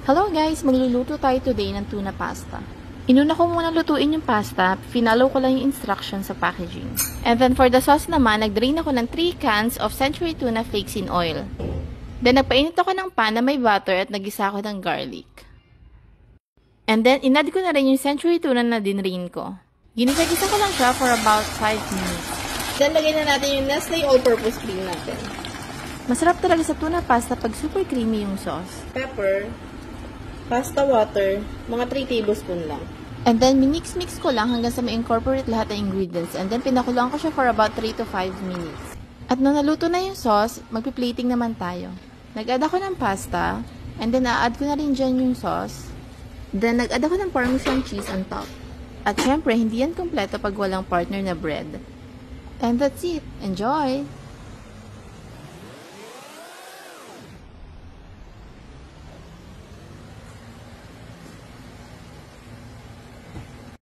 Hello guys! Magluluto tayo today ng tuna pasta. Inuna ko muna lutuin yung pasta, finalo ko lang yung instructions sa packaging. And then for the sauce naman, nag-drain ako ng 3 cans of Century Tuna Flakes in oil. Then nagpainit ako ng pan na may butter at nagisa ako ng garlic. And then inad ko na rin yung Century Tuna na dinrain ko. Ginisa-gisa ko lang siya for about 5 minutes. Then lagay na natin yung Nestle All-Purpose Cream natin. Masarap talaga sa tuna pasta pag super creamy yung sauce. Pepper, pasta water, mga 3 tablespoon lang. And then, minix-mix ko lang hanggang sa ma-incorporate lahat ng ingredients. And then, pinakuloan ko siya for about 3 to 5 minutes. At nung naluto na yung sauce, magpi-plating naman tayo. Nag-add ako ng pasta, and then, a-add ko na rin dyan yung sauce. Then, nag-add ako ng Parmesan cheese on top. At syempre, hindi yan kompleto pag walang partner na bread. And that's it. Enjoy!